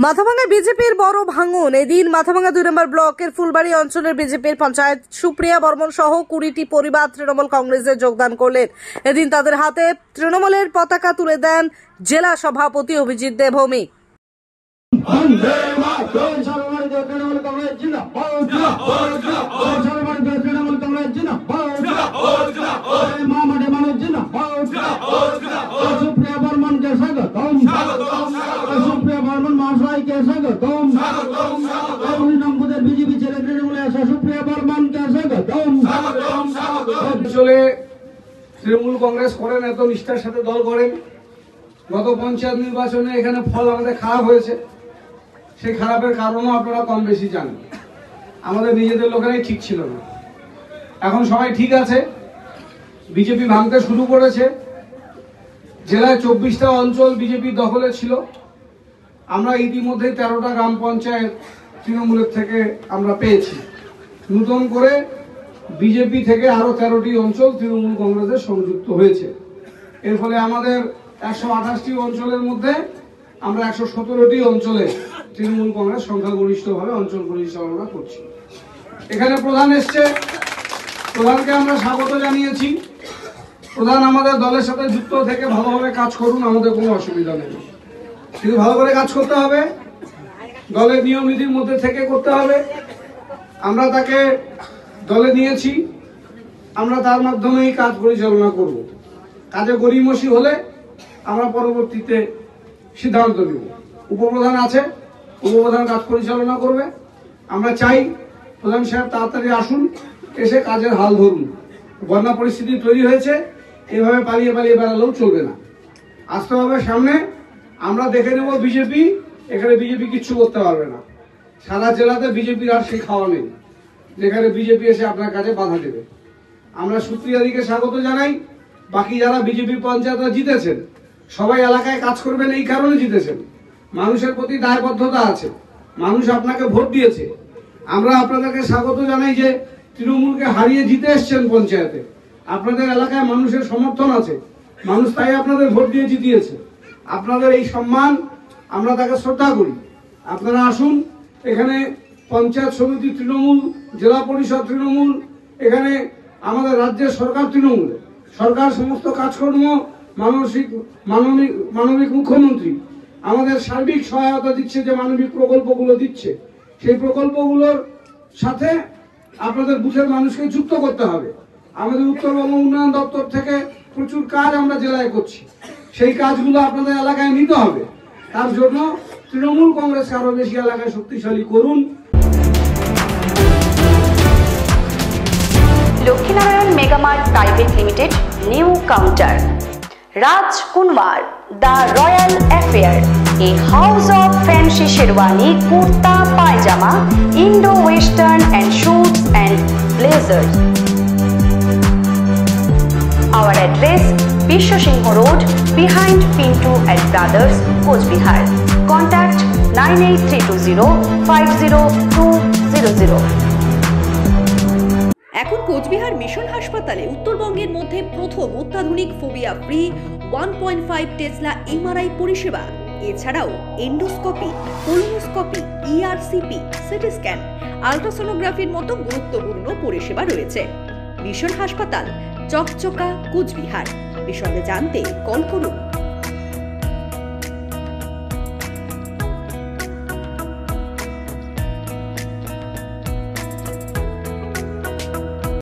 মাথাভাঙ্গা বিজেপির বড় ভাঙন। এদিন মাথাভাঙ্গা 2 নম্বর ব্লকের ফুলবাড়ি অঞ্চলের বিজেপির পঞ্চায়েত সুপ্রিয়া বর্মন সহ 20টি পরিবার তৃণমূল কংগ্রেসে যোগদান করলেন। এদিন তাদের হাতে তৃণমূলের পতাকা তুলে দেন জেলা সভাপতি অভিজিৎ দেবভৌমিক। তৃণমূল কংগ্রেস করেন, এত নিষ্ঠার সাথে দল করেন। গত পঞ্চায়েত নির্বাচনে এখানে ফল আমাদের খারাপ হয়েছে, সেই খারাপের কারণও আপনারা কম বেশি জানেন। আমাদের নিজেদের লোকেরাই ঠিক ছিল না, এখন সবাই ঠিক আছে। বিজেপি ভাঙতে শুরু করেছে। জেলায় 24টা অঞ্চল বিজেপি দখলে ছিল। আমরা ইতিমধ্যে 13টা গ্রাম পঞ্চায়েত তৃণমূলের থেকে আমরা পেয়েছি। নতুন করে বিজেপি থেকে আরো 13টি অঞ্চল তৃণমূল কংগ্রেসের সংযুক্ত হয়েছে। এর ফলে আমাদের 128টি অঞ্চলের মধ্যে আমরা 117টি অঞ্চলে তৃণমূল কংগ্রেস সংখ্যাগরিষ্ঠভাবে অঞ্চল পরিচালনা করছি। এখানে প্রধান এসছে, প্রধানকে আমরা স্বাগত জানিয়েছি। প্রধান আমাদের দলের সাথে যুক্ত থেকে ভালোভাবে কাজ করুন, আমাদের কোনো অসুবিধা নেই। কিন্তু ভালো করে কাজ করতে হবে, দলের নিয়ম নীতির মধ্যে থেকে করতে হবে। আমরা তাকে দলে নিয়েছি, আমরা তার মাধ্যমেই কাজ পরিচালনা করব। কাজে গড়িমসি হলে আমরা পরবর্তীতে সিদ্ধান্ত নেব। উপপ্রধান আছে, উপপ্রধান কাজ পরিচালনা করবে। আমরা চাই প্রধান সাহেব তাড়াতাড়ি আসুন, এসে কাজের হাল ধরুন। বন্যা পরিস্থিতি তৈরি হয়েছে, এভাবে পালিয়ে পালিয়ে বেড়ালেও চলবে না, আসতে হবে সামনে। আমরা দেখে নেব বিজেপি, এখানে বিজেপি কিচ্ছু করতে পারবে না। সারা জেলাতে বিজেপির আর সেই খাওয়া নেই যেখানে বিজেপি এসে আপনার কাছে বাধা দেবে। আমরা সুপ্রিয়াদিকে স্বাগত জানাই। বাকি যারা বিজেপি পঞ্চায়েতরা জিতেছেন, সবাই এলাকায় কাজ করবেন, এই কারণে জিতেছেন। মানুষের প্রতি দায়বদ্ধতা আছে, মানুষ আপনাকে ভোট দিয়েছে। আমরা আপনাদেরকে স্বাগত জানাই যে তৃণমূলকে হারিয়ে জিতে এসছেন পঞ্চায়েতে। আপনাদের এলাকায় মানুষের সমর্থন আছে, মানুষ তাই আপনাদের ভোট দিয়ে জিতিয়েছে। আপনাদের এই সম্মান, আমরা তাকে শ্রদ্ধা করি। আপনারা আসুন, এখানে পঞ্চায়েত সমিতি তৃণমূল, জেলা পরিষদ তৃণমূল, এখানে আমাদের রাজ্যের সরকার তৃণমূল। সরকার সমস্ত কাজকর্ম মানবিক মুখ্যমন্ত্রী আমাদের সার্বিক সহায়তা দিচ্ছে, যে মানবিক প্রকল্পগুলো দিচ্ছে, সেই প্রকল্পগুলোর সাথে আপনাদের বুথের মানুষকে যুক্ত করতে হবে। আমাদের উত্তরবঙ্গ উন্নয়ন দপ্তর থেকে প্রচুর কাজ আমরা জেলায় করছি, সেই কাজগুলো আপনাদের এলাকায় নিতে হবে। তার জন্য তৃণমূল কংগ্রেসকে আরো বেশি এলাকায় শক্তিশালী করুন। Lakshminarayan Megamart private limited, new counter, Rajkumar, the royal affair, a house of fancy sherwani, kurta, pajama, Indo-Western and suits and blazers. Our address, Bisho Singh Road, behind Pinto and Brothers, Coach Bihar. Contact 98320 এখন Cooch Behar mission হাসপাতালে উত্তরবঙ্গের মধ্যে প্রথম অত্যাধুনিক phobia free 1.5 Tesla MRI পরিষেবা। এছাড়াও endoscopy, colonoscopy, ERCP, CT scan, আলট্রাসোনোগ্রাফির মতো গুরুত্বপূর্ণ পরিষেবা রয়েছে। মিশন হাসপাতাল, চকচকা, কোচবিহার। বিশদে জানতে কল করুন